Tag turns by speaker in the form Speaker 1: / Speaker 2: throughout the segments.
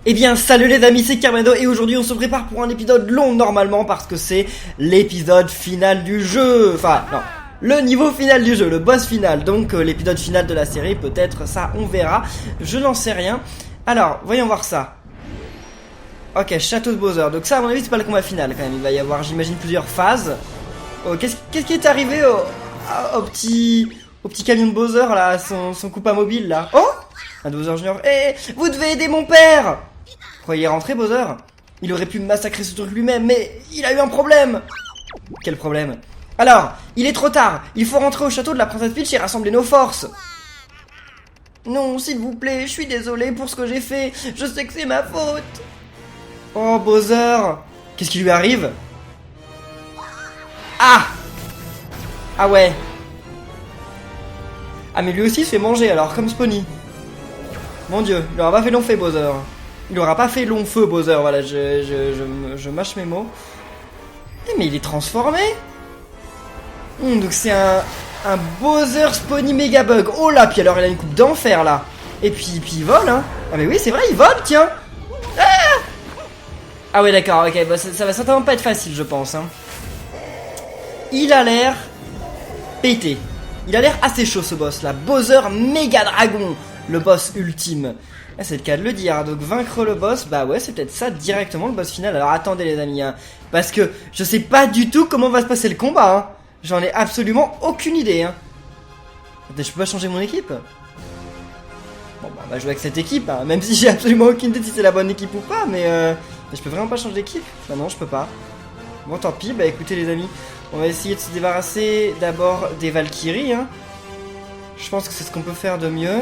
Speaker 1: Eh bien salut les amis, c'est Kermado et aujourd'hui on se prépare pour un épisode long normalement parce que c'est l'épisode final du jeu. Enfin non, le niveau final du jeu, le boss final. Donc l'épisode final de la série, peut-être ça on verra, je n'en sais rien. Alors voyons voir ça. Ok, château de Bowser, donc ça à mon avis c'est pas le combat final quand même. Il va y avoir j'imagine plusieurs phases. Oh, qu'est-ce qui est arrivé au petit camion de Bowser là, son coupa mobile là. Oh, un Bowser Junior. Eh, vous devez aider mon père. Croyez rentrer Bowser? Il aurait pu massacrer ce truc lui-même, mais il a eu un problème. Quel problème? Alors, il est trop tard. Il faut rentrer au château de la princesse Peach et rassembler nos forces. Non, s'il vous plaît, je suis désolé pour ce que j'ai fait. Je sais que c'est ma faute. Oh Bowser, qu'est-ce qui lui arrive? Ah! Ah ouais. Ah mais lui aussi il se fait manger alors, comme Spawny. Mon dieu, il aura pas fait long feu Bowser. Il aura pas fait long feu Bowser, voilà, je mâche mes mots. Mais il est transformé. Donc c'est un Bowser Spawny Mega Bug. Oh là, puis alors il a une coupe d'enfer là. Et puis il vole hein. Ah mais oui c'est vrai, il vole, tiens. Ah ouais d'accord, ok, bah, ça va certainement pas être facile je pense hein. Il a l'air pété. Il a l'air assez chaud ce boss là. Bowser Mega Dragon, le boss ultime. Ah, c'est le cas de le dire, donc vaincre le boss, bah ouais c'est peut-être ça directement le boss final. Alors attendez les amis hein, parce que je sais pas du tout comment va se passer le combat hein. J'en ai absolument aucune idée hein. Je peux pas changer mon équipe. Bon bah on va jouer avec cette équipe hein, même si j'ai absolument aucune idée si c'est la bonne équipe ou pas. Mais je peux vraiment pas changer d'équipe. Bah non je peux pas. Bon tant pis, bah écoutez les amis, on va essayer de se débarrasser d'abord des Valkyries hein. Je pense que c'est ce qu'on peut faire de mieux.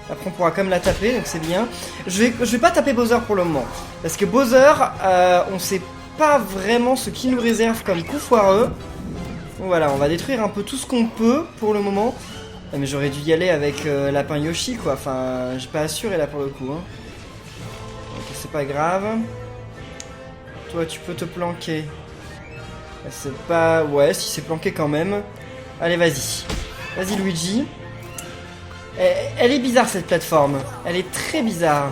Speaker 1: Après on pourra quand même la taper, donc c'est bien. Je vais pas taper Bowser pour le moment. Parce que Bowser, on sait pas vraiment ce qu'il nous réserve comme coup foireux. Donc voilà, on va détruire un peu tout ce qu'on peut pour le moment. Ah, mais j'aurais dû y aller avec Lapin Yoshi quoi, enfin j'ai pas assuré là pour le coup hein. Donc c'est pas grave. Toi tu peux te planquer. C'est pas... Ouais, si c'est planqué quand même. Allez vas-y. Vas-y Luigi. Elle est bizarre cette plateforme. Elle est très bizarre.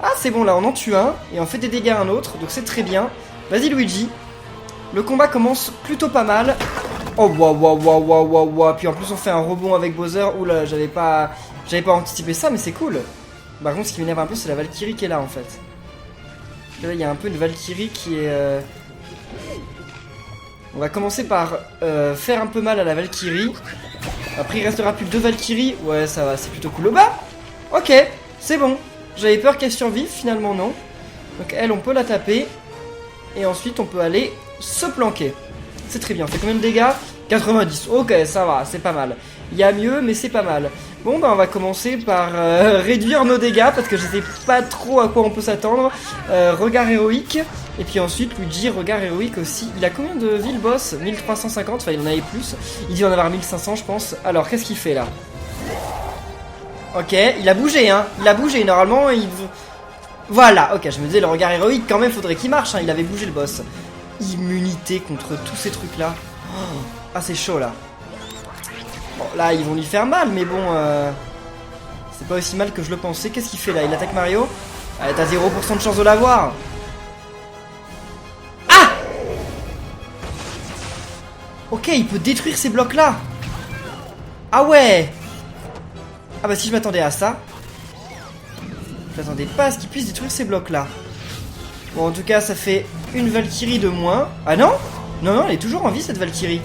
Speaker 1: Ah c'est bon là on en tue un. Et on fait des dégâts à un autre. Donc c'est très bien. Vas-y Luigi. Le combat commence plutôt pas mal. Oh waouh. Puis en plus on fait un rebond avec Bowser. Oula j'avais pas anticipé ça mais c'est cool. Par contre ce qui m'énerve un peu c'est la Valkyrie qui est là en fait. Là il y a un peu une Valkyrie qui est... On va commencer par faire un peu mal à la Valkyrie. Après il restera plus que 2 Valkyries. Ouais ça va, c'est plutôt cool. Oh bah ok, c'est bon. J'avais peur qu'elle survive, finalement non. Donc elle on peut la taper. Et ensuite on peut aller se planquer. C'est très bien, on fait combien de dégâts? 90, ok ça va, c'est pas mal. Il y a mieux mais c'est pas mal. Bon bah on va commencer par réduire nos dégâts. Parce que je sais pas trop à quoi on peut s'attendre. Regard héroïque. Et puis ensuite Luigi, regard héroïque aussi. Il a combien de vie le boss? 1350, enfin il en avait plus. Il dit en avoir 1500 je pense. Alors qu'est-ce qu'il fait là? Ok, il a bougé hein. Il a bougé, normalement il... Voilà, ok, je me disais le regard héroïque quand même faudrait qu'il marche hein. Il avait bougé le boss. Immunité contre tous ces trucs là. Oh, ah c'est chaud là. Bon là ils vont lui faire mal mais bon c'est pas aussi mal que je le pensais. Qu'est-ce qu'il fait là? Il attaque Mario. Ah, t'as 0% de chance de l'avoir. Ok, il peut détruire ces blocs là. Ah ouais. Ah bah si je m'attendais à ça. Je m'attendais pas à ce qu'il puisse détruire ces blocs là. Bon en tout cas ça fait une Valkyrie de moins. Ah non. Non elle est toujours en vie cette Valkyrie.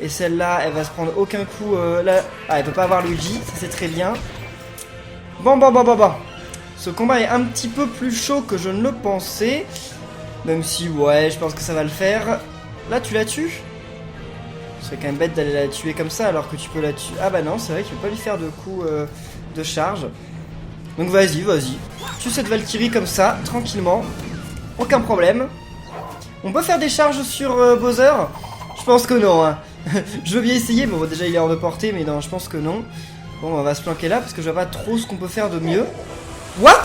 Speaker 1: Et celle-là elle va se prendre aucun coup là. Ah elle peut pas avoir Luigi, ça c'est très bien. Bon. Ce combat est un petit peu plus chaud que je ne le pensais. Même si ouais je pense que ça va le faire. Là tu la tues? Ce serait quand même bête d'aller la tuer comme ça alors que tu peux la tuer. Ah bah non c'est vrai qu'il ne peut pas lui faire de coup de charge. Donc vas-y. Tue cette Valkyrie comme ça, tranquillement. Aucun problème. On peut faire des charges sur Bowser? Je pense que non hein. Je veux bien essayer, bon déjà il est hors de portée mais non je pense que non. Bon on va se planquer là parce que je vois pas trop ce qu'on peut faire de mieux. What?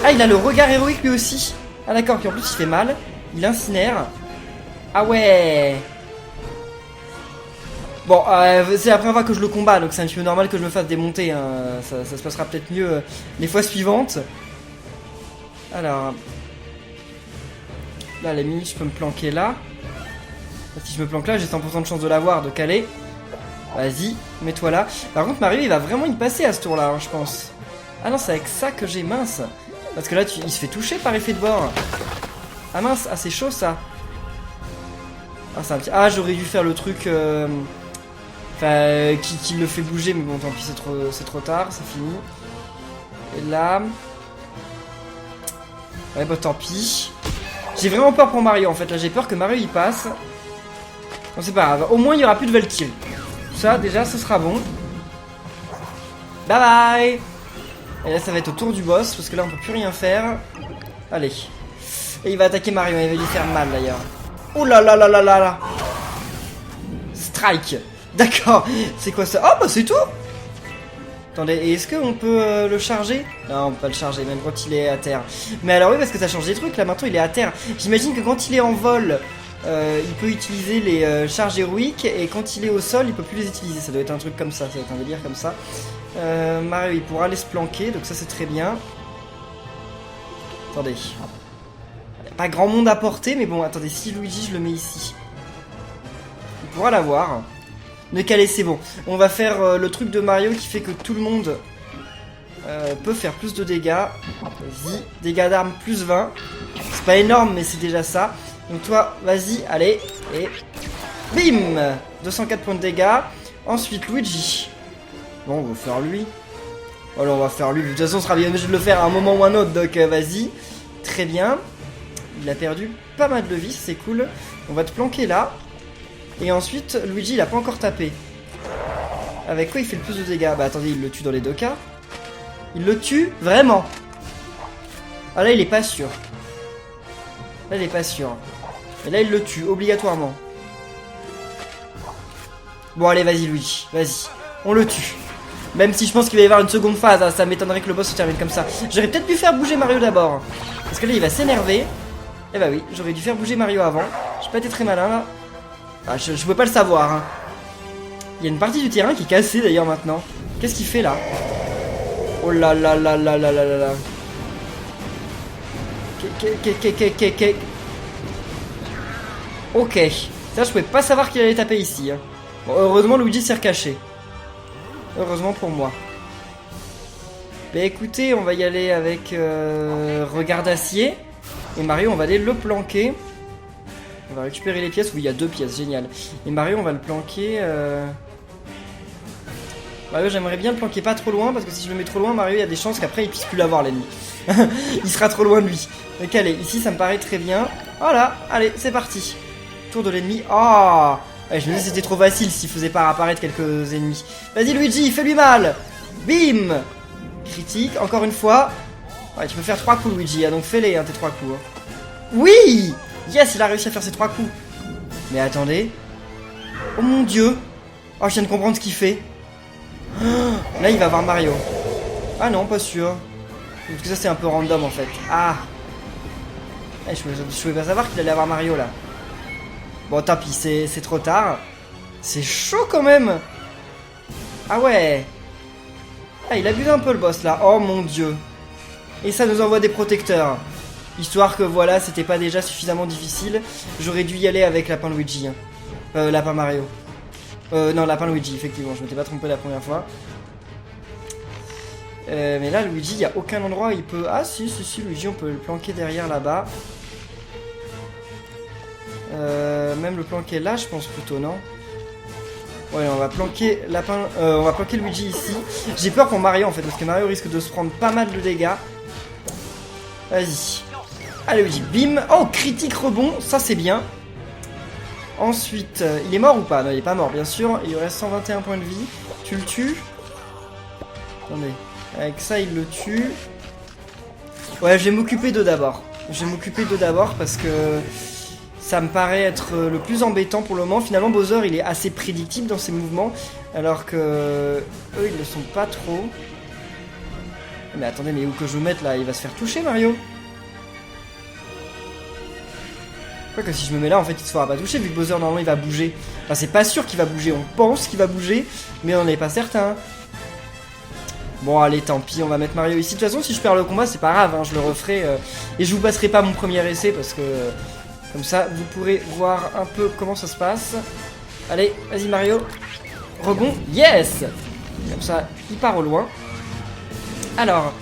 Speaker 1: Ah il a le regard héroïque lui aussi. Ah d'accord, puis en plus il fait mal. Il incinère. Ah ouais. Bon, c'est la première fois que je le combats, donc c'est un petit peu normal que je me fasse démonter. Hein. Ça se passera peut-être mieux les fois suivantes. Alors... Là, la limite, je peux me planquer là. Si je me planque là, j'ai 100% de chance de l'avoir, de caler. Vas-y, mets-toi là. Par contre, Mario, il va vraiment y passer à ce tour-là, hein, je pense. Ah non, c'est avec ça que j'ai mince. Parce que là, il se fait toucher par effet de bord. Ah mince, ah c'est chaud ça. Ah, c'est un petit... Ah, j'aurais dû faire le truc... Enfin, qui le fait bouger, mais bon, tant pis, c'est trop tard, c'est fini. Et là... Ouais, bah tant pis. J'ai vraiment peur pour Mario, en fait. Là, j'ai peur que Mario, il passe. Bon, c'est pas grave. Au moins, il n'y aura plus de Valkyrie. Ça, déjà, ce sera bon. Bye bye. Et là, ça va être au tour du boss, parce que là, on peut plus rien faire. Allez. Et il va attaquer Mario, il va lui faire mal, d'ailleurs. Oh là là là là là là. Strike. D'accord. C'est quoi ça? Oh, bah c'est tout. Attendez, est-ce qu'on peut le charger? Non, on peut pas le charger, même quand il est à terre. Mais alors oui, parce que ça change des trucs, là, maintenant, il est à terre. J'imagine que quand il est en vol... il peut utiliser les charges héroïques et quand il est au sol, il peut plus les utiliser. Ça doit être un truc comme ça, ça doit être un délire comme ça. Mario, il pourra aller se planquer, donc ça c'est très bien. Attendez. Pas grand monde à porter, mais bon, attendez, si Luigi, je le mets ici. Il pourra l'avoir. Ne caler, c'est bon. On va faire le truc de Mario qui fait que tout le monde peut faire plus de dégâts. Vas-y, dégâts d'armes plus 20. C'est pas énorme, mais c'est déjà ça. Donc toi, vas-y, allez, et bim 204 points de dégâts. Ensuite, Luigi. Bon, on va faire lui. Voilà, on va faire lui. De toute façon, on sera bien obligé de le faire à un moment ou un autre, donc vas-y. Très bien. Il a perdu pas mal de vie, c'est cool. On va te planquer là. Et ensuite, Luigi, il a pas encore tapé. Avec quoi il fait le plus de dégâts? Bah attendez, il le tue dans les deux cas. Il le tue? Vraiment? Ah là, il est pas sûr. Là, il est pas sûr. Et là, il le tue, obligatoirement. Bon, allez, vas-y, Luigi. Vas-y. On le tue. Même si je pense qu'il va y avoir une seconde phase. Hein, ça m'étonnerait que le boss se termine comme ça. J'aurais peut-être dû faire bouger Mario d'abord. Parce que là, il va s'énerver. Eh bah oui, j'aurais dû faire bouger Mario avant. J'ai pas été très malin, là. Ah, je pouvais pas le savoir. Hein. Il y a une partie du terrain qui est cassée, d'ailleurs, maintenant. Qu'est-ce qu'il fait, là? Oh là là là là là là là là. Ok, ça je pouvais pas savoir qu'il allait taper ici. Hein. Bon, heureusement Luigi s'est recaché. Heureusement pour moi. Bah écoutez, on va y aller avec regard d'acier. Et Mario, on va aller le planquer. On va récupérer les pièces. Oui, il y a 2 pièces, génial. Et Mario, on va le planquer. Mario, j'aimerais bien le planquer pas trop loin, parce que si je le mets trop loin, Mario, il y a des chances qu'après il puisse plus l'avoir l'ennemi. Il sera trop loin de lui. Donc allez, ici ça me paraît très bien. Voilà, allez, c'est parti. Tour de l'ennemi. Ah, ouais, je me disais c'était trop facile s'il faisait pas apparaître quelques ennemis. Vas-y Luigi, fais-lui mal. Bim. Critique, encore une fois. Ouais, tu peux faire 3 coups Luigi, hein, donc fais-les, hein, tes 3 coups. Hein. Oui. Yes, il a réussi à faire ses 3 coups. Mais attendez. Oh mon dieu. Oh, je viens de comprendre ce qu'il fait. Là, il va avoir Mario. Ah non, pas sûr. Parce que ça, c'est un peu random, en fait. Ah. Je pouvais pas savoir qu'il allait avoir Mario, là. Bon, tant pis, c'est trop tard. C'est chaud, quand même. Ah ouais. Ah, il abuse un peu, le boss, là. Oh, mon dieu. Et ça nous envoie des protecteurs. Histoire que, voilà, c'était pas déjà suffisamment difficile. J'aurais dû y aller avec Lapin Luigi. Hein. Lapin Mario. Non, Lapin Luigi, effectivement, je m'étais pas trompé la première fois. Mais là, Luigi, il n'y a aucun endroit où il peut... Ah, si, Luigi, on peut le planquer derrière là-bas. Même le planquer là, je pense plutôt, non? Ouais, on va planquer Lapin... on va planquer Luigi ici. J'ai peur pour Mario, en fait, parce que Mario risque de se prendre pas mal de dégâts. Vas-y. Allez, Luigi, bim. Oh, critique rebond, ça c'est bien. Ensuite, il est mort ou pas? Non, il est pas mort, bien sûr. Il lui reste 121 points de vie. Tu le tues? Attendez. Avec ça, il le tue. Ouais, je vais m'occuper d'eux d'abord. Parce que ça me paraît être le plus embêtant pour le moment. Finalement, Bowser, il est assez prédictible dans ses mouvements. Alors que eux, ils le sont pas trop. Mais attendez, mais où que je vous mette là? Il va se faire toucher, Mario. Quoique si je me mets là, en fait, il se fera pas toucher vu que Bowser, normalement, il va bouger. Enfin, c'est pas sûr qu'il va bouger. On pense qu'il va bouger, mais on n'est pas certain. Bon, allez, tant pis, on va mettre Mario ici. De toute façon, si je perds le combat, c'est pas grave, hein, je le referai. Et je vous passerai pas mon premier essai parce que... comme ça, vous pourrez voir un peu comment ça se passe. Allez, vas-y Mario. Rebond, yes. Comme ça, il part au loin. Alors...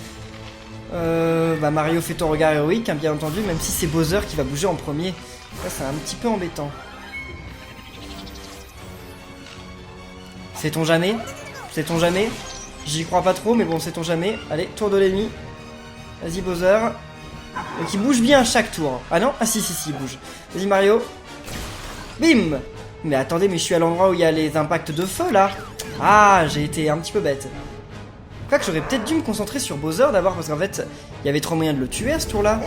Speaker 1: bah Mario fait ton regard héroïque, hein, bien entendu, même si c'est Bowser qui va bouger en premier. Ça, c'est un petit peu embêtant. Sait-on jamais? Sait-on jamais? J'y crois pas trop, mais bon, sait-on jamais. Allez, tour de l'ennemi. Vas-y, Bowser. Donc, il bouge bien à chaque tour. Ah non? Ah si, il bouge. Vas-y, Mario. Bim! Mais attendez, mais je suis à l'endroit où il y a les impacts de feu, là. Ah, j'ai été un petit peu bête. Quoi que j'aurais peut-être dû me concentrer sur Bowser d'abord, parce qu'en fait, il y avait trop moyen de le tuer à ce tour-là.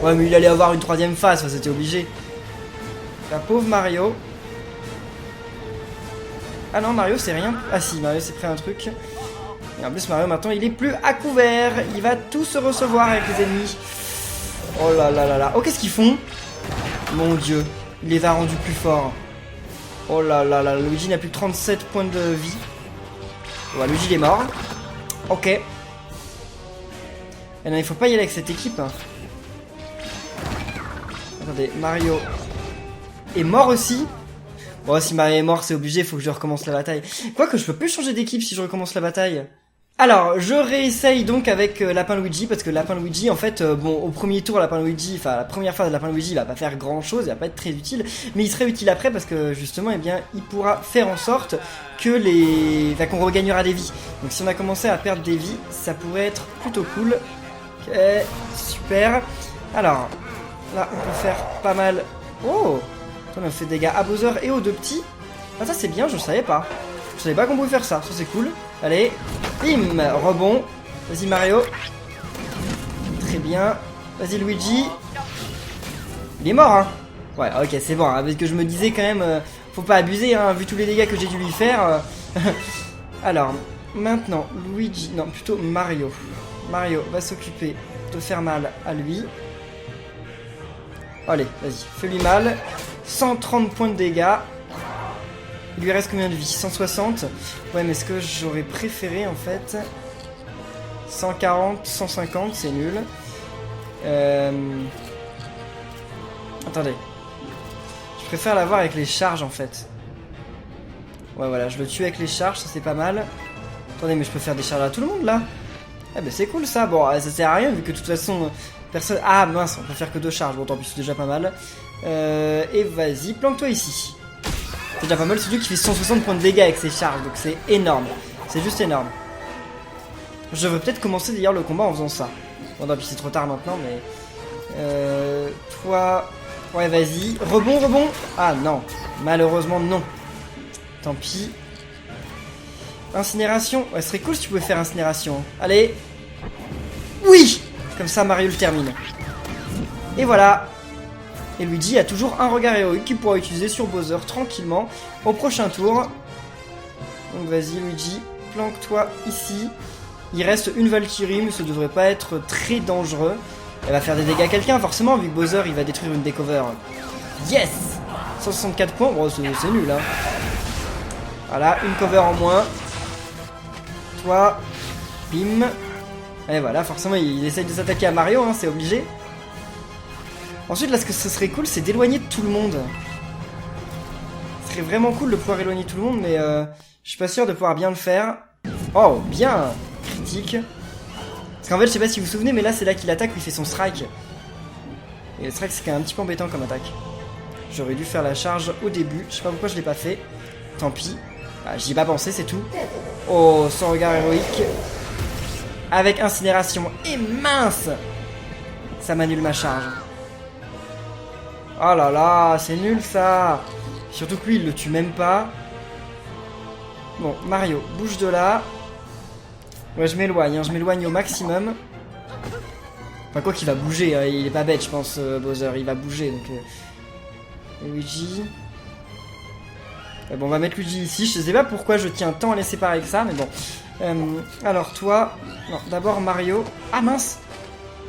Speaker 1: Ouais, mais il allait avoir une troisième phase, ça, c'était obligé. La pauvre Mario. Ah non, Mario, c'est rien. Ah si, Mario s'est pris un truc. Et en plus, Mario, maintenant, il est plus à couvert. Il va tout se recevoir avec les ennemis. Oh là là là là. Oh, qu'est-ce qu'ils font? Mon Dieu. Il les a rendus plus forts. Oh là là là. Luigi n'a plus que 37 points de vie. Ouais, Luigi, il est mort. Ok. Et non, il faut pas y aller avec cette équipe. Hein. Attendez, Mario est mort aussi. Bon, si Mario est mort, c'est obligé, il faut que je recommence la bataille. Quoique, je peux plus changer d'équipe si je recommence la bataille. Alors, je réessaye donc avec Lapin Luigi, parce que Lapin Luigi, en fait, bon, au premier tour, Lapin Luigi, enfin, la première phase de Lapin Luigi, il va pas faire grand chose, il va pas être très utile, mais il serait utile après, parce que, justement, eh bien, il pourra faire en sorte que les... Enfin, qu'on regagnera des vies. Donc, si on a commencé à perdre des vies, ça pourrait être plutôt cool. Ok, super. Alors, là, on peut faire pas mal... Oh! On a fait des dégâts à Bowser et aux deux petits. Ah, ça c'est bien, je savais pas. Je savais pas qu'on pouvait faire ça, ça c'est cool. Allez, bim, rebond. Vas-y Mario. Très bien. Vas-y Luigi. Il est mort, hein. Ouais, ok, c'est bon, hein, parce que je me disais quand même, faut pas abuser, hein, vu tous les dégâts que j'ai dû lui faire. Alors, maintenant, Luigi, non, plutôt Mario. Mario va s'occuper de faire mal à lui. Allez, vas-y, fais-lui mal. 130 points de dégâts. Il lui reste combien de vie? 160. Ouais, mais est-ce que j'aurais préféré en fait 140, 150, c'est nul. Attendez. Je préfère l'avoir avec les charges en fait. Ouais, voilà, je le tue avec les charges, ça c'est pas mal. Attendez, mais je peux faire des charges à tout le monde là. Ah, bah c'est cool ça. Bon, ça sert à rien vu que de toute façon, personne. Ah mince, on peut faire que 2 charges. Bon, tant pis, c'est déjà pas mal. Et vas-y, planque-toi ici. C'est déjà pas mal, celui qui fait 160 points de dégâts avec ses charges, donc c'est énorme. C'est juste énorme. Je devrais peut-être commencer d'ailleurs le combat en faisant ça. Bon, non, puis c'est trop tard maintenant, mais... toi... Ouais, vas-y. Rebond, rebond. Ah non, malheureusement non. Tant pis. Incinération. Ouais, ce serait cool si tu pouvais faire incinération. Allez. Oui. Comme ça, Mario le termine. Et voilà. Et Luigi a toujours un regard héroïque qu'il pourra utiliser sur Bowser tranquillement au prochain tour. Donc vas-y Luigi, planque-toi ici. Il reste une Valkyrie, mais ça devrait pas être très dangereux. Elle va faire des dégâts à quelqu'un forcément, vu que Bowser il va détruire une des covers. Yes! 164 points, bon c'est nul hein. Voilà, une cover en moins. Toi, bim. Et voilà, forcément il essaye de s'attaquer à Mario, hein, c'est obligé. Ensuite, là, ce que ce serait cool, c'est d'éloigner tout le monde. Ce serait vraiment cool de pouvoir éloigner tout le monde, mais je suis pas sûr de pouvoir bien le faire. Oh, bien! Critique. Parce qu'en fait, je sais pas si vous vous souvenez, mais là, c'est là qu'il attaque, il fait son strike. Et le strike, c'est quand même un petit peu embêtant comme attaque. J'aurais dû faire la charge au début. Je sais pas pourquoi je l'ai pas fait. Tant pis. Bah, j'y ai pas pensé, c'est tout. Oh, son regard héroïque. Avec incinération. Et mince! Ça m'annule ma charge. Oh là là, c'est nul ça. Surtout que lui, il le tue même pas. Bon, Mario, bouge de là. Ouais, je m'éloigne, hein, je m'éloigne au maximum. Enfin, quoi qu'il va bouger, hein, il est pas bête, je pense, Bowser, il va bouger, donc... Luigi... bon, on va mettre Luigi ici, je sais pas pourquoi je tiens tant à les séparer que ça, mais bon. Alors, toi... Non, d'abord Mario... Ah, mince!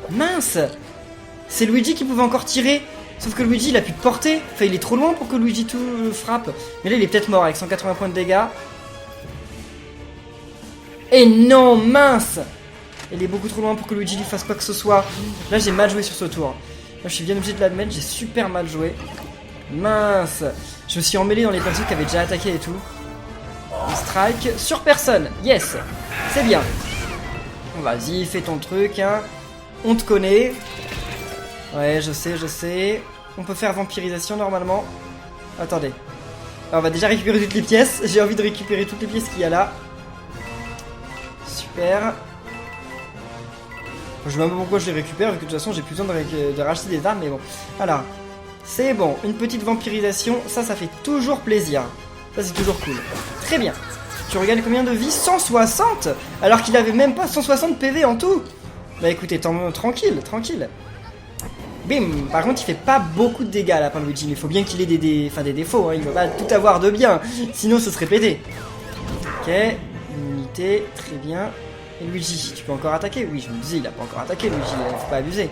Speaker 1: Mince! C'est Luigi qui pouvait encore tirer. Sauf que Luigi, il a plus de portée. Enfin, il est trop loin pour que Luigi tout frappe. Mais là, il est peut-être mort avec 180 points de dégâts. Et non, mince! Il est beaucoup trop loin pour que Luigi lui fasse quoi que ce soit. Là, j'ai mal joué sur ce tour. Là, je suis bien obligé de l'admettre, j'ai super mal joué. Mince! Je me suis emmêlé dans les persos qui avaient déjà attaqué et tout. Strike sur personne. Yes! C'est bien. Vas-y, fais ton truc, hein. On te connaît. Ouais, je sais, je sais. On peut faire vampirisation normalement. Attendez. Alors, on va déjà récupérer toutes les pièces. J'ai envie de récupérer toutes les pièces qu'il y a là. Super. Je sais même pas pourquoi je les récupère, vu que de toute façon j'ai plus besoin de racheter des armes, mais bon. Alors, c'est bon. Une petite vampirisation, ça fait toujours plaisir. Ça, c'est toujours cool. Très bien. Tu regardes combien de vie? 160. Alors qu'il avait même pas 160 PV en tout. Bah écoutez, tranquille, tranquille. Bim. Par contre, il fait pas beaucoup de dégâts, lapin Luigi. Mais il faut bien qu'il ait des défauts. Hein. Il va pas tout avoir de bien. Sinon, ce serait pété. Ok. Une unité. Très bien. Et Luigi, tu peux encore attaquer? Oui, je me disais, il a pas encore attaqué, Luigi. Faut pas abuser.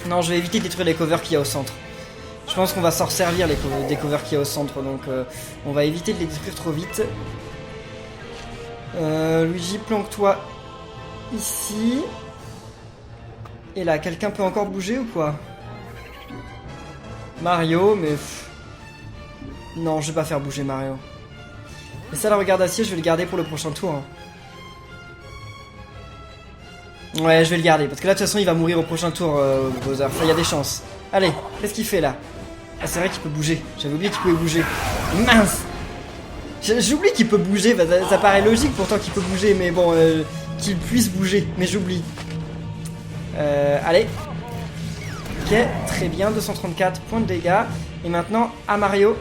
Speaker 1: Non, je vais éviter de détruire les covers qu'il y a au centre. Je pense qu'on va s'en servir des covers qu'il y a au centre. Donc, on va éviter de les détruire trop vite. Luigi, planque-toi ici. Et là, quelqu'un peut encore bouger ou quoi? Mario, mais... Non, je vais pas faire bouger Mario. Et ça, la regarde acier, je vais le garder pour le prochain tour. Hein. Ouais, je vais le garder. Parce que là, de toute façon, il va mourir au prochain tour, Bowser. Enfin, il y a des chances. Allez, qu'est-ce qu'il fait là? Ah, c'est vrai qu'il peut bouger. J'avais oublié qu'il pouvait bouger. Mince! J'oublie qu'il peut bouger. Bah, ça paraît logique pourtant qu'il peut bouger. Mais bon, qu'il puisse bouger. Mais j'oublie. Allez. Ok, très bien. 234 points de dégâts. Et maintenant, à Mario.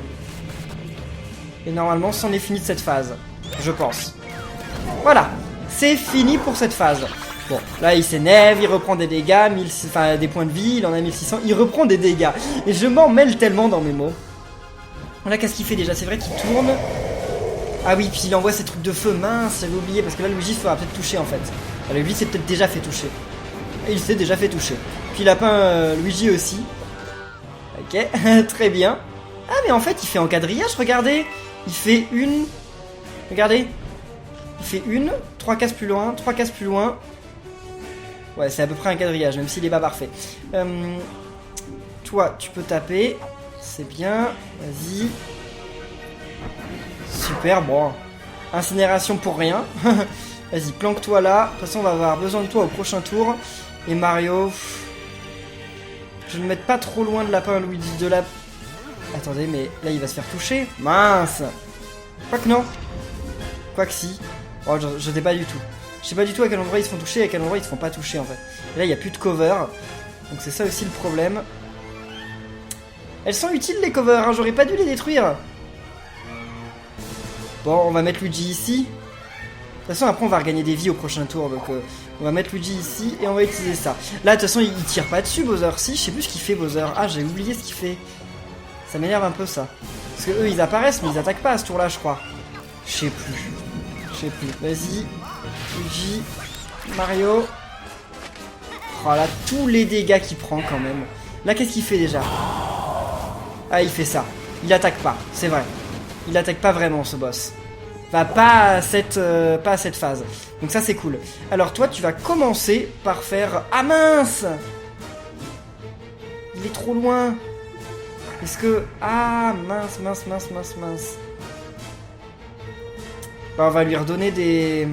Speaker 1: Et normalement, c'en est fini de cette phase. Je pense. Voilà. C'est fini pour cette phase. Bon, là, il s'énerve, il reprend des dégâts, enfin, des points de vie, il en a 1600. Il reprend des dégâts. Et je m'en mêle tellement dans mes mots. Là, qu'est-ce qu'il fait déjà? C'est vrai qu'il tourne. Ah oui, puis il envoie ses trucs de feu. Mince, j'avais oublié. Parce que là, Luigi se fera peut-être toucher, en fait. Alors, lui, s'est peut-être déjà fait toucher. Et il s'est déjà fait toucher. Puis lapin Luigi aussi. Ok, très bien. Ah, mais en fait, il fait encadrillage, regardez. Il fait une... Regardez. Il fait une, 3 cases plus loin, 3 cases plus loin. Ouais, c'est à peu près un quadrillage, même s'il est pas parfait. Toi, tu peux taper. C'est bien. Vas-y. Super, bon. Incinération pour rien. Vas-y, planque-toi là. De toute façon, on va avoir besoin de toi au prochain tour. Et Mario... Je vais me mettre pas trop loin de lapin Luigi de la... Attendez, mais là, il va se faire toucher. Mince. Quoique non. Quoique si. Oh, je sais pas du tout. Je sais pas du tout à quel endroit ils se font toucher et à quel endroit ils se font pas toucher, en fait. Et là, il n'y a plus de cover. Donc c'est ça aussi le problème. Elles sont utiles, les covers, hein. J'aurais pas dû les détruire. Bon, on va mettre Luigi ici. De toute façon, après, on va regagner des vies au prochain tour. Donc, on va mettre Luigi ici et on va utiliser ça. Là, de toute façon, il tire pas dessus, Bowser. Si, je sais plus ce qu'il fait, Bowser. Ah, j'ai oublié ce qu'il fait. Ça m'énerve un peu, ça. Parce que eux, ils apparaissent, mais ils attaquent pas à ce tour-là, je crois. Je sais plus. Je sais plus. Vas-y. Luigi. Mario. Oh là, tous les dégâts qu'il prend, quand même. Là, qu'est-ce qu'il fait, déjà? Ah, il fait ça. Il attaque pas, c'est vrai. Il attaque pas vraiment, ce boss. Enfin, pas à cette phase. Donc ça, c'est cool. Alors, toi, tu vas commencer par faire... Ah, mince! Il est trop loin. Est-ce que... Ah, mince. Bah, on va lui redonner des...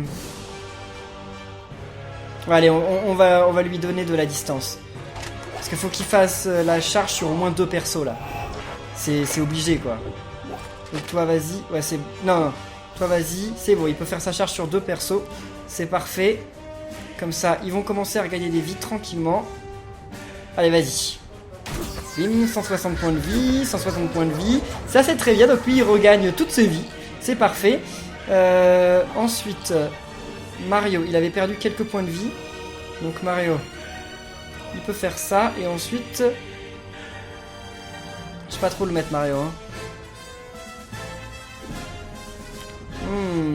Speaker 1: Allez, on va lui donner de la distance. Parce qu'il faut qu'il fasse la charge sur au moins 2 persos, là. C'est obligé, quoi. Donc toi, vas-y. Ouais, c'est... Non. Toi, vas-y. C'est bon, il peut faire sa charge sur 2 persos. C'est parfait. Comme ça, ils vont commencer à regagner des vies tranquillement. Allez, vas-y. Bim, 160 points de vie, 160 points de vie. Ça, c'est très bien. Donc lui, il regagne toutes ses vies. C'est parfait. Ensuite, Mario, il avait perdu quelques points de vie. Donc Mario, il peut faire ça. Et ensuite... Je sais pas trop le mettre, Mario. Hein.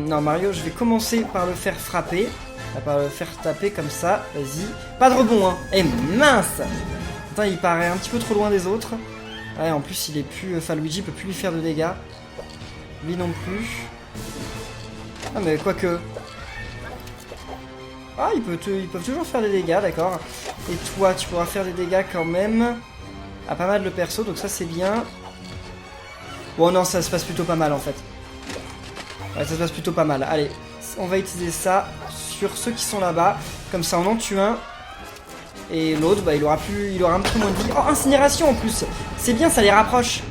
Speaker 1: Non, Mario, je vais commencer par le faire frapper. va pas le faire taper comme ça. Vas-y. Pas de rebond, hein. Eh mince. Attends, il paraît un petit peu trop loin des autres. Ouais, en plus, il est plus... Enfin, Luigi peut plus lui faire de dégâts. Lui non plus. Ah, mais quoique... Ah, ils peuvent toujours faire des dégâts, d'accord. Et toi, tu pourras faire des dégâts quand même. À pas mal de persos, donc ça, c'est bien. Bon, non, ça se passe plutôt pas mal, en fait. Ouais, ça se passe plutôt pas mal. Allez, on va utiliser ça sur ceux qui sont là-bas. Comme ça, on en tue un. Et l'autre, bah, il aura un petit peu moins de vie. Oh, incinération en plus. C'est bien, ça les rapproche.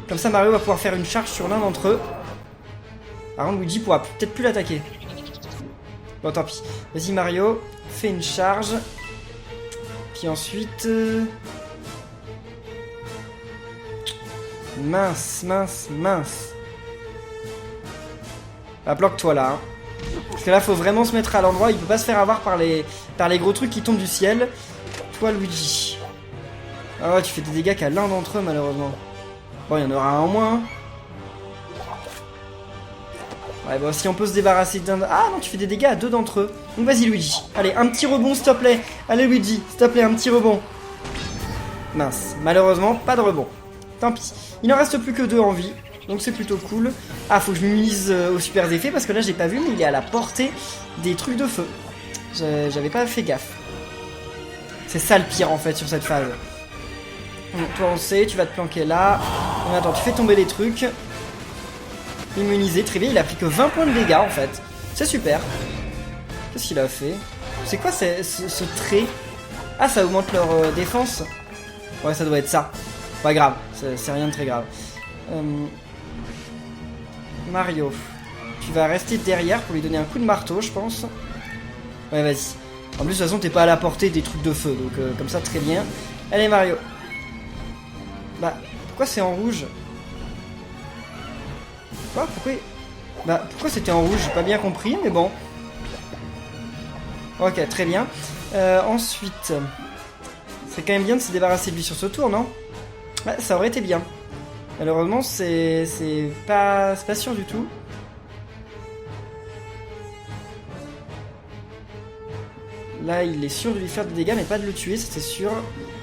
Speaker 1: Comme ça, Mario va pouvoir faire une charge sur l'un d'entre eux. Par contre, Luigi pourra peut-être plus l'attaquer. Bon, tant pis. Vas-y, Mario, fais une charge. Puis ensuite... Mince, mince, mince. Ah, bloque-toi là. Hein. Parce que là, faut vraiment se mettre à l'endroit. Il peut pas se faire avoir par les gros trucs qui tombent du ciel. Toi, Luigi. Ah ouais, tu fais des dégâts qu'à l'un d'entre eux, malheureusement. Bon, il y en aura un en moins. Ouais, bon, si on peut se débarrasser d'un... Ah non, tu fais des dégâts à deux d'entre eux. Donc vas-y, Luigi. Allez, un petit rebond, s'il te plaît. Allez, Luigi, s'il te plaît, un petit rebond. Mince. Malheureusement, pas de rebond. Tant pis. Il n'en reste plus que deux en vie. Donc c'est plutôt cool. Ah, faut que je m'immunise aux super effets parce que là, j'ai pas vu, mais il est à la portée des trucs de feu. J'avais pas fait gaffe. C'est ça le pire, en fait, sur cette phase. Donc, toi, on sait, tu vas te planquer là. Donc, attends, tu fais tomber les trucs. Immunisé, très bien, il a pris que 20 points de dégâts en fait. C'est super. Qu'est-ce qu'il a fait? C'est quoi ce trait? Ah, ça augmente leur défense. Ouais, ça doit être ça. Pas grave, c'est rien de très grave. Mario, tu vas rester derrière pour lui donner un coup de marteau, je pense. Ouais, vas-y. En plus, de toute façon, t'es pas à la portée des trucs de feu, donc comme ça, très bien. Allez, Mario. Bah, pourquoi c'est en rouge? Quoi? Pourquoi c'était en rouge? J'ai pas bien compris, mais bon. Ok, très bien. Ensuite, c'est quand même bien de se débarrasser de lui sur ce tour, non? Ouais, ça aurait été bien. Malheureusement, c'est pas sûr du tout. Là, il est sûr de lui faire des dégâts, mais pas de le tuer, ça c'est sûr.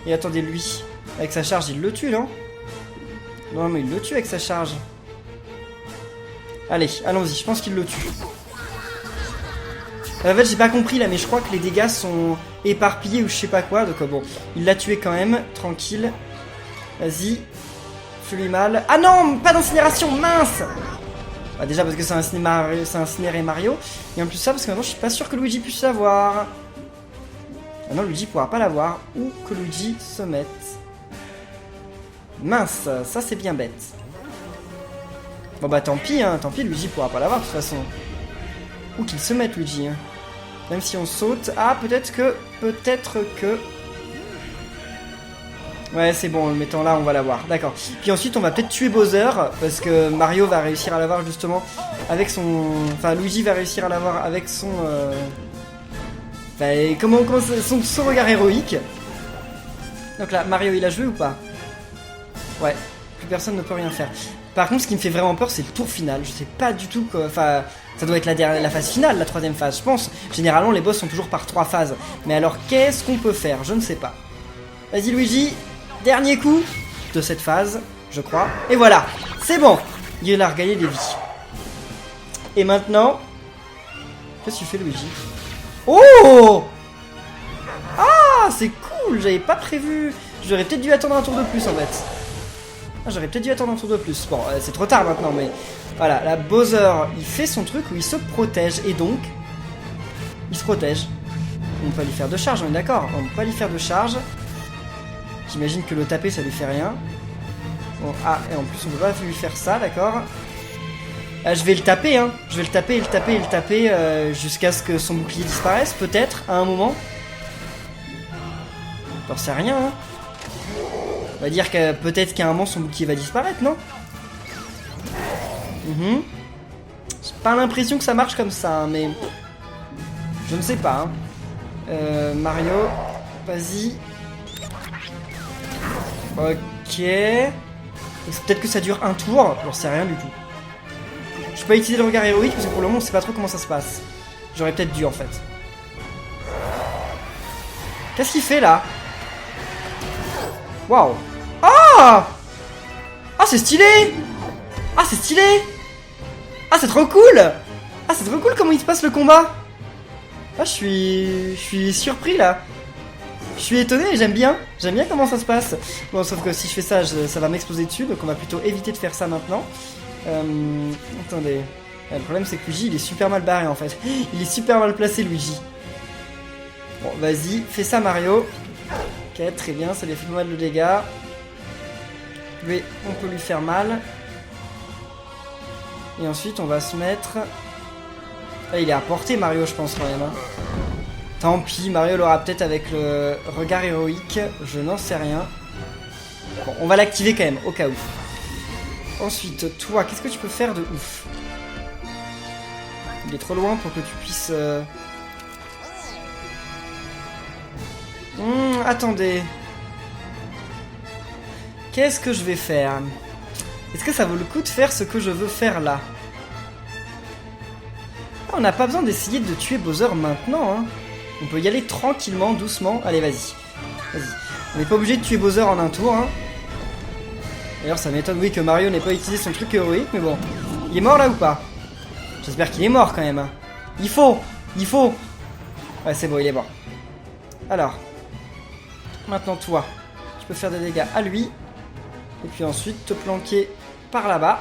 Speaker 1: Et attendez, lui, avec sa charge, il le tue, non? Non, mais il le tue avec sa charge. Allez, allons-y, je pense qu'il le tue. En fait, j'ai pas compris là, mais je crois que les dégâts sont éparpillés ou je sais pas quoi. Donc bon, il l'a tué quand même, tranquille. Vas-y, fais-lui mal. Ah non, pas d'incinération, mince. Bah, déjà parce que c'est incinéré Mario. Et en plus ça, parce que maintenant je suis pas sûr que Luigi puisse l'avoir. Ah non, Luigi pourra pas l'avoir. Ou que Luigi se mette. Mince, ça c'est bien bête. Bon bah tant pis, Luigi pourra pas l'avoir de toute façon. Ou qu'il se mette Luigi. Hein. Même si on saute. Ah, peut-être que... Ouais, c'est bon, en le mettant là, on va l'avoir. D'accord. Puis ensuite, on va peut-être tuer Bowser, parce que Mario va réussir à l'avoir justement avec son... Enfin, Luigi va réussir à l'avoir avec son... Enfin, comment son regard héroïque. Donc là, Mario, il a joué ou pas? Ouais, plus personne ne peut rien faire. Par contre, ce qui me fait vraiment peur, c'est le tour final. Je sais pas du tout quoi. Enfin, ça doit être la phase finale, la troisième phase, je pense. Généralement, les boss sont toujours par 3 phases. Mais alors, qu'est-ce qu'on peut faire? Je ne sais pas. Vas-y, Luigi. Dernier coup de cette phase, je crois. Et voilà, c'est bon. Il a regagné des vies. Et maintenant, qu'est-ce que tu fais, Luigi? Oh! Ah, c'est cool. J'avais pas prévu. J'aurais peut-être dû attendre un tour de plus, en fait. Ah, j'aurais peut-être dû attendre un tour de plus. Bon, c'est trop tard maintenant, mais... Voilà, la Bowser, il fait son truc où il se protège. Et donc, il se protège. On peut pas lui faire de charge, on est d'accord? On peut pas lui faire de charge. J'imagine que le taper, ça lui fait rien. Bon, ah, et en plus, on peut pas lui faire ça, d'accord? Ah, je vais le taper, hein. Je vais le taper, et le taper, et le taper, jusqu'à ce que son bouclier disparaisse, peut-être, à un moment. J'en sais rien, hein. On va dire que peut-être qu'à un moment son bouclier va disparaître, non? J'ai pas l'impression que ça marche comme ça, hein, mais... Je ne sais pas, hein. Mario, vas-y. Ok. Peut-être que ça dure un tour, j'en sais rien du tout. Je peux pas utiliser le regard héroïque parce que pour le moment on sait pas trop comment ça se passe. J'aurais peut-être dû en fait. Qu'est-ce qu'il fait là? Waouh. Ah! Ah, c'est stylé! Ah, c'est stylé! Ah, c'est trop cool! Ah, c'est trop cool comment il se passe le combat! Ah, je suis surpris là! Je suis étonné, j'aime bien comment ça se passe. Bon, sauf que si je fais ça, ça va m'exploser dessus, donc on va plutôt éviter de faire ça maintenant. Attendez. Le problème c'est que Luigi il est super mal barré en fait. Il est super mal placé Luigi. Bon, vas-y, fais ça Mario. Ok, très bien, ça lui a fait pas mal de dégâts. Lui, on peut lui faire mal. Et ensuite, on va se mettre... Là, il est à portée Mario, je pense quand même. Hein. Tant pis, Mario l'aura peut-être avec le regard héroïque. Je n'en sais rien. Bon, on va l'activer quand même, au cas où. Ensuite, toi, qu'est-ce que tu peux faire de ouf? Il est trop loin pour que tu puisses... attendez. Qu'est-ce que je vais faire? Est-ce que ça vaut le coup de faire ce que je veux faire là? Ah, on n'a pas besoin d'essayer de tuer Bowser maintenant. Hein. On peut y aller tranquillement, doucement. Allez, vas-y. Vas-y. On n'est pas obligé de tuer Bowser en un tour. Hein. D'ailleurs, ça m'étonne, oui, que Mario n'ait pas utilisé son truc héroïque. Mais bon. Il est mort là ou pas? J'espère qu'il est mort quand même. Hein. Il faut. Ouais, c'est bon, il est mort. Alors. Maintenant, toi. Tu peux faire des dégâts à lui. Et puis ensuite, te planquer par là-bas.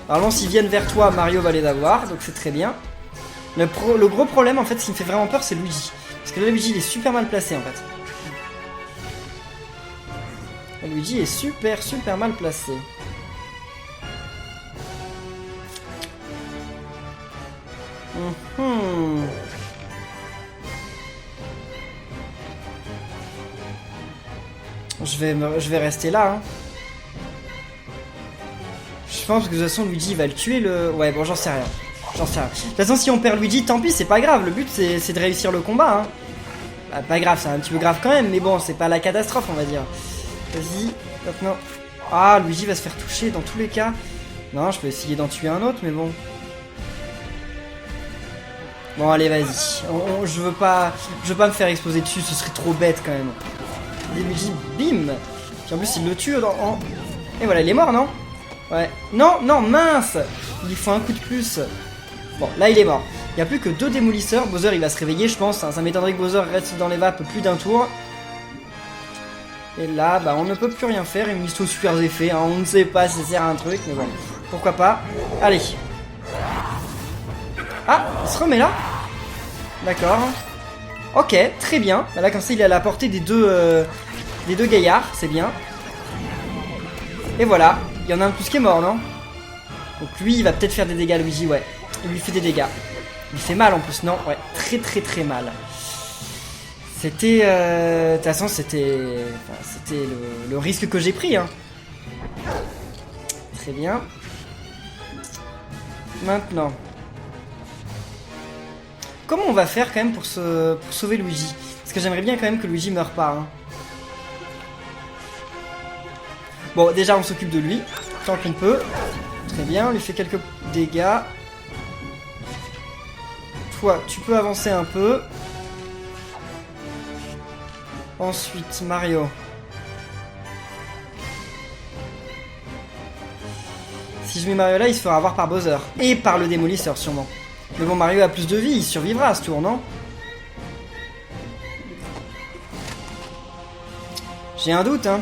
Speaker 1: Normalement, s'ils viennent vers toi, Mario va les avoir. Donc c'est très bien. Le gros problème, en fait, ce qui me fait vraiment peur, c'est Luigi. Parce que là, Luigi, il est super mal placé, en fait. Et Luigi est super mal placé. Je vais rester là, hein. Je pense que de toute façon Luigi va le tuer le... Ouais bon j'en sais rien. De toute façon si on perd Luigi tant pis c'est pas grave. Le but c'est de réussir le combat hein. Bah, pas grave c'est un petit peu grave quand même. Mais bon c'est pas la catastrophe on va dire. Vas-y maintenant. Ah Luigi va se faire toucher dans tous les cas. Non je peux essayer d'en tuer un autre mais bon. Bon allez vas-y. Je veux pas me faire exploser dessus. Ce serait trop bête quand même. Et Luigi bim. Puis en plus il le tue en... Et voilà il est mort non? Ouais. Non, mince. Il faut un coup de plus. Bon, là il est mort. Il n'y a plus que 2 démolisseurs. Bowser il va se réveiller, je pense. Ça m'étonnerait que Bowser reste dans les vapes plus d'un tour. Et là, bah on ne peut plus rien faire. Il me liste aux super effets. Hein. On ne sait pas si ça sert à un truc, mais bon. Pourquoi pas. Allez. Ah, il se remet là. D'accord. Ok, très bien. Bah, là, comme ça, il est à la portée des deux gaillards. C'est bien. Et voilà. Il y en a un de plus qui est mort, non? Donc lui, il va peut-être faire des dégâts, Luigi, ouais. Il lui fait des dégâts. Il fait mal en plus, non? Ouais, très mal. C'était... De toute façon, c'était le risque que j'ai pris, hein. Très bien. Maintenant. Comment on va faire quand même pour sauver Luigi? Parce que j'aimerais bien quand même que Luigi meure pas, hein. Bon, déjà, on s'occupe de lui, tant qu'on peut. Très bien, on lui fait quelques dégâts. Toi, tu peux avancer un peu. Ensuite, Mario. Si je mets Mario là, il se fera avoir par Bowser. Et par le démolisseur, sûrement. Mais bon, Mario a plus de vie, il survivra à ce tour, non? J'ai un doute, hein.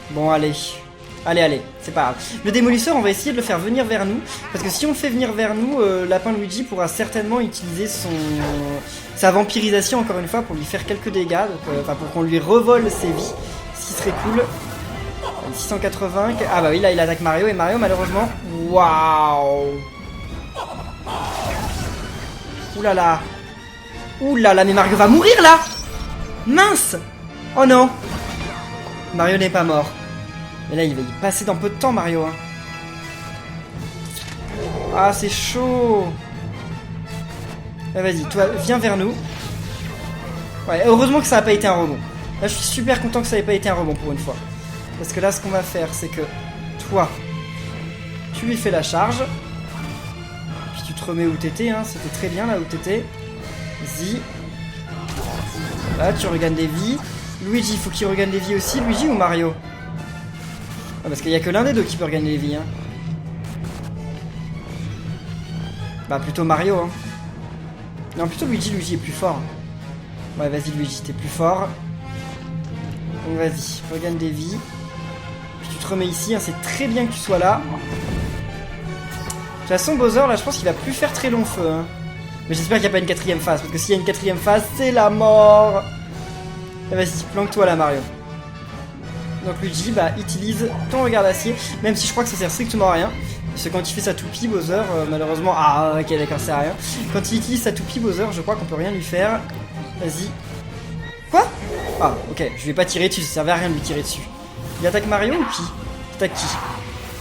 Speaker 1: Bon, allez, c'est pas grave. Le démolisseur, on va essayer de le faire venir vers nous. Parce que si on le fait venir vers nous, Lapin Luigi pourra certainement utiliser sa vampirisation, encore une fois, pour lui faire quelques dégâts. Enfin, pour qu'on lui revole ses vies. Ce qui serait cool. 680. Ah bah oui, là, il attaque Mario. Et Mario, malheureusement... Waouh. Oulala. Oulala, mais Mario va mourir, là. Mince. Oh non. Mario n'est pas mort. Mais là, il va y passer dans peu de temps, Mario. Hein. Ah, c'est chaud. Ah, vas-y, toi, viens vers nous. Ouais, heureusement que ça n'a pas été un rebond. Là, je suis super content que ça n'ait pas été un rebond pour une fois. Parce que là, ce qu'on va faire, c'est que toi, tu lui fais la charge. Puis tu te te remets où t'étais, hein. C'était très bien là où t'étais. Vas-y. Là, tu regagnes des vies. Luigi, il faut qu'il regagne des vies aussi. Luigi ou Mario? Ah, parce qu'il n'y a que l'un des deux qui peut regagner des vies, hein. Bah, plutôt Mario, hein. Non, plutôt Luigi. Luigi est plus fort. Ouais, vas-y, Luigi, t'es plus fort. Donc, vas-y, regagne des vies. Puis tu te remets ici, hein. C'est très bien que tu sois là. De toute façon, Bowser, là, je pense qu'il va plus faire très long feu, hein. Mais j'espère qu'il n'y a pas une quatrième phase, parce que s'il y a une quatrième phase, c'est la mort. Et vas-y, planque-toi là, Mario. Donc Luigi, bah, utilise ton regard d'acier, même si je crois que ça sert strictement à rien. Parce que quand il fait sa toupie, Bowser, malheureusement... Ah, ok, d'accord, ça sert à rien. Quand il utilise sa toupie, Bowser, je crois qu'on peut rien lui faire. Vas-y. Quoi? Ah, ok, je vais pas tirer dessus, ça servait à rien de lui tirer dessus. Il attaque Mario ou qui? Il attaque qui?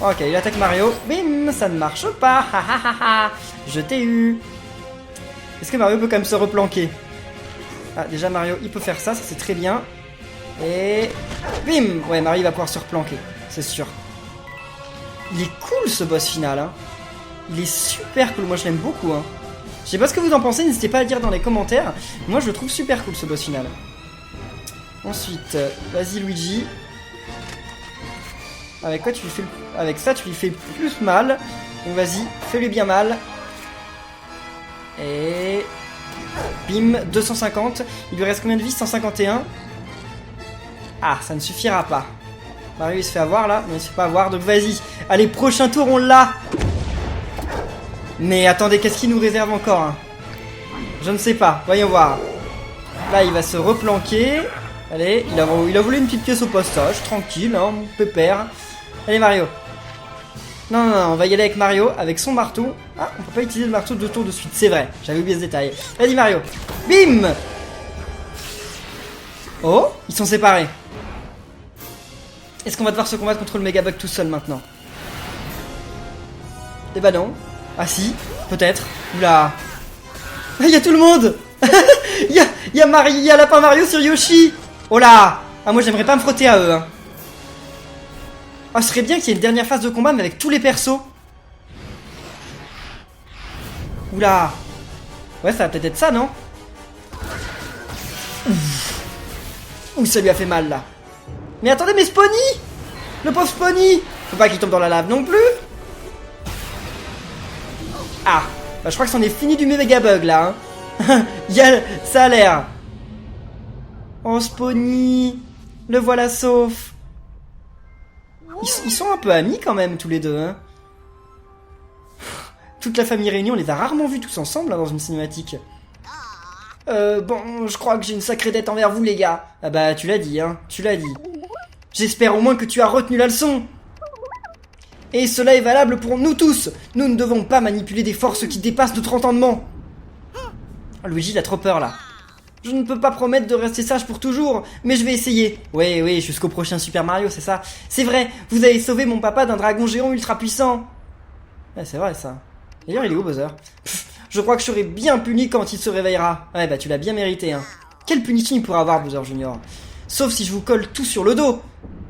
Speaker 1: Ok, il attaque Mario. Bim, ça ne marche pas. Je t'ai eu. Est-ce que Mario peut quand même se replanquer? Ah, déjà Mario, il peut faire ça, ça c'est très bien. Et... Bim! Ouais, Mario va pouvoir se replanquer, c'est sûr. Il est cool ce boss final, hein. Il est super cool, moi je l'aime beaucoup, hein. Je sais pas ce que vous en pensez, n'hésitez pas à dire dans les commentaires. Moi je le trouve super cool ce boss final. Ensuite, vas-y Luigi. Avec quoi tu lui fais... Avec ça tu lui fais plus mal. Donc vas-y, fais-lui bien mal. Et... Bim, 250. Il lui reste combien de vie? 151. Ah, ça ne suffira pas. Mario il se fait avoir là, mais il se fait pas avoir, donc vas-y. Allez, prochain tour, on l'a. Mais attendez, qu'est-ce qu'il nous réserve encore, hein? Je ne sais pas, voyons voir. Là, il va se replanquer. Allez, il a volé une petite pièce au postage, tranquille, hein, pépère. Allez, Mario. Non, non, non, on va y aller avec Mario, avec son marteau. Ah, on peut pas utiliser le marteau 2 tours de suite, c'est vrai. J'avais oublié ce détail. Vas-y, Mario. Bim! Oh, ils sont séparés. Est-ce qu'on va devoir se combattre contre le Megabug tout seul maintenant? Eh bah non. Ah si, peut-être. Oula. Il y a tout le monde. Il y a Lapin Mario sur Yoshi. Oh là. Ah, moi j'aimerais pas me frotter à eux, hein. Ah, ce serait bien qu'il y ait une dernière phase de combat, mais avec tous les persos. Oula. Ouais, ça va peut-être être ça, non? Ouh, ça lui a fait mal, là. Mais attendez, mais Spawny! Le pauvre Spawny! Faut pas qu'il tombe dans la lave non plus! Ah! Bah, je crois que c'en est fini du Megabug, là, hein. Ça a l'air. Oh, Spawny! Le voilà sauf! Ils sont un peu amis, quand même, tous les deux, hein. Toute la famille réunie, on les a rarement vus tous ensemble, là, dans une cinématique. Bon, je crois que j'ai une sacrée dette envers vous, les gars. Ah bah, tu l'as dit, hein. Tu l'as dit. J'espère au moins que tu as retenu la leçon. Et cela est valable pour nous tous. Nous ne devons pas manipuler des forces qui dépassent notre entendement. Oh, Luigi, il a trop peur, là. Je ne peux pas promettre de rester sage pour toujours, mais je vais essayer. Oui, jusqu'au prochain Super Mario, c'est ça. C'est vrai, vous avez sauvé mon papa d'un dragon géant ultra puissant. Ouais, c'est vrai, ça. D'ailleurs, il est où, Bowser? Je crois que je serai bien puni quand il se réveillera. Ouais, bah tu l'as bien mérité, hein. Quelle punition il pourra avoir, Bowser Junior? Sauf si je vous colle tout sur le dos.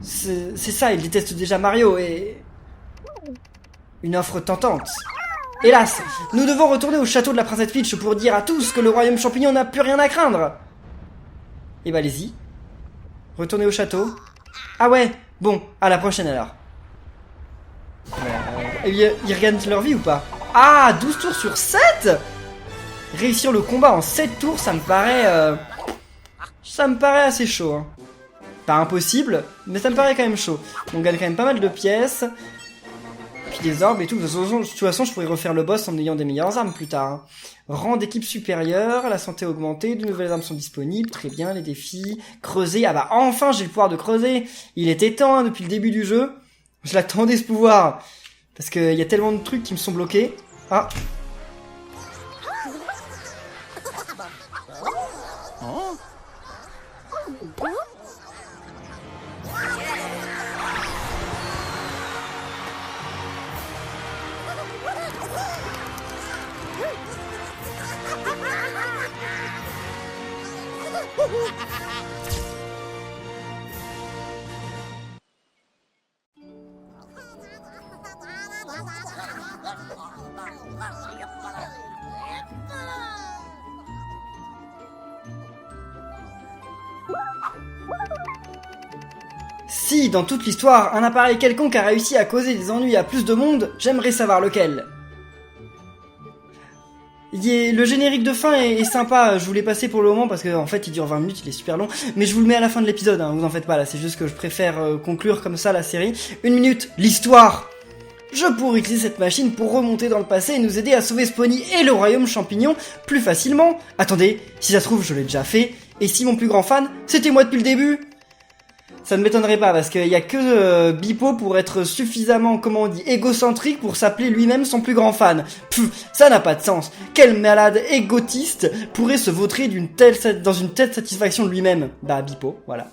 Speaker 1: C'est ça, il déteste déjà Mario et... Une offre tentante. Hélas, nous devons retourner au château de la princesse Peach pour dire à tous que le royaume champignon n'a plus rien à craindre. Et bah allez-y. Retournez au château. Ah ouais, bon, à la prochaine alors. Ils regagnent leur vie ou pas? Ah, 12 tours sur 7. Réussir le combat en 7 tours, ça me paraît... Ça me paraît assez chaud, hein. Pas impossible, mais ça me paraît quand même chaud. On gagne quand même pas mal de pièces. Puis des orbes et tout. De toute façon, je pourrais refaire le boss en ayant des meilleures armes plus tard, hein. Rang d'équipe supérieure, la santé augmentée, de nouvelles armes sont disponibles. Très bien, les défis. Creuser, ah bah enfin j'ai le pouvoir de creuser. Il était temps, hein, depuis le début du jeu. Je l'attendais ce pouvoir. Parce qu'il y a tellement de trucs qui me sont bloqués. Ah. Si, dans toute l'histoire, un appareil quelconque a réussi à causer des ennuis à plus de monde, j'aimerais savoir lequel. Le générique de fin est sympa, je vous l'ai passé pour le moment parce qu'en fait il dure 20 minutes, il est super long, mais je vous le mets à la fin de l'épisode, hein, vous en faites pas là, c'est juste que je préfère conclure comme ça la série. 1 minute, l'histoire. Je pourrais utiliser cette machine pour remonter dans le passé et nous aider à sauver Spawny et le royaume champignon plus facilement. Attendez, si ça se trouve je l'ai déjà fait, et si mon plus grand fan, c'était moi depuis le début? Ça ne m'étonnerait pas parce qu'il y a que Beep-O pour être suffisamment, comment on dit, égocentrique pour s'appeler lui-même son plus grand fan. Pff, ça n'a pas de sens. Quel malade égotiste pourrait se vautrer dans une telle satisfaction de lui-même? Bah Beep-O, voilà.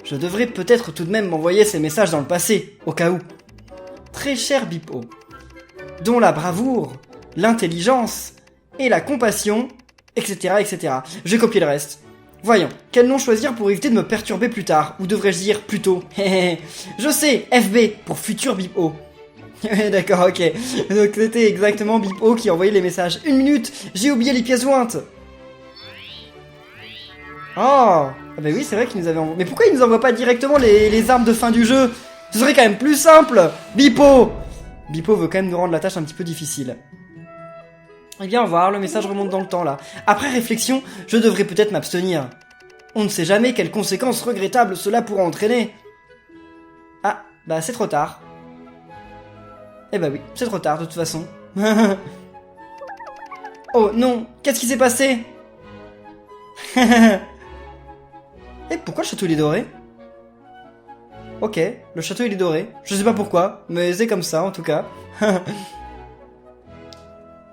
Speaker 1: Je devrais peut-être tout de même m'envoyer ces messages dans le passé, au cas où. Très cher Beep-O, dont la bravoure, l'intelligence et la compassion, etc., etc. Je vais copier le reste. Voyons, quel nom choisir pour éviter de me perturber plus tard? Ou devrais-je dire plus tôt? Je sais, FB, pour futur Beep-O. D'accord, ok. Donc c'était exactement Beep-O qui envoyait les messages. 1 minute, j'ai oublié les pièces jointes. Oh, ah bah oui, c'est vrai qu'il nous avait envoyé. Mais pourquoi il nous envoie pas directement les armes de fin du jeu? Ce serait quand même plus simple. Beep-O veut quand même nous rendre la tâche un petit peu difficile. Eh bien, voir, le message remonte dans le temps, là. Après réflexion, je devrais peut-être m'abstenir. On ne sait jamais quelles conséquences regrettables cela pourra entraîner. Ah, bah c'est trop tard. Eh bah oui, c'est trop tard, de toute façon. Oh non, qu'est-ce qui s'est passé? Et pourquoi le château il est doré? Ok, le château il est doré. Je sais pas pourquoi, mais c'est comme ça, en tout cas.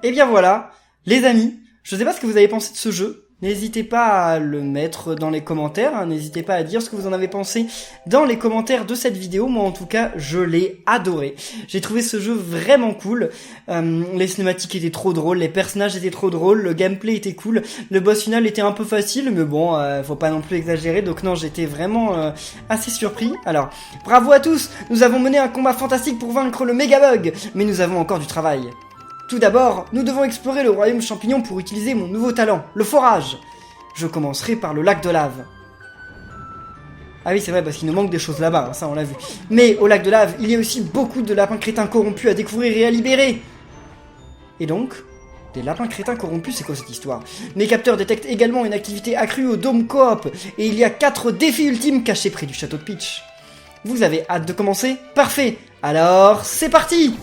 Speaker 1: Et bien voilà, les amis, je sais pas ce que vous avez pensé de ce jeu, n'hésitez pas à le mettre dans les commentaires, hein, n'hésitez pas à dire ce que vous en avez pensé dans les commentaires de cette vidéo. Moi en tout cas, je l'ai adoré. J'ai trouvé ce jeu vraiment cool, les cinématiques étaient trop drôles, les personnages étaient trop drôles, le gameplay était cool, le boss final était un peu facile, mais bon, faut pas non plus exagérer, donc non, j'étais vraiment assez surpris. Alors, bravo à tous, nous avons mené un combat fantastique pour vaincre le Megabug, mais nous avons encore du travail. Tout d'abord, nous devons explorer le royaume champignon pour utiliser mon nouveau talent, le forage. Je commencerai par le lac de lave. Ah oui, c'est vrai, parce qu'il nous manque des choses là-bas, hein, ça on l'a vu. Mais au lac de lave, il y a aussi beaucoup de lapins crétins corrompus à découvrir et à libérer. Et donc, des lapins crétins corrompus, c'est quoi cette histoire? Mes capteurs détectent également une activité accrue au Dôme Coop, et il y a 4 défis ultimes cachés près du château de Peach. Vous avez hâte de commencer? Parfait. Alors, c'est parti!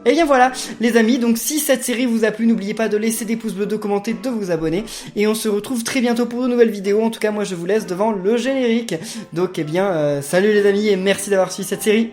Speaker 1: Et bien voilà, les amis, donc si cette série vous a plu, n'oubliez pas de laisser des pouces bleus, de commenter, de vous abonner. Et on se retrouve très bientôt pour de nouvelles vidéos. En tout cas, moi je vous laisse devant le générique. Donc, eh bien, salut les amis et merci d'avoir suivi cette série.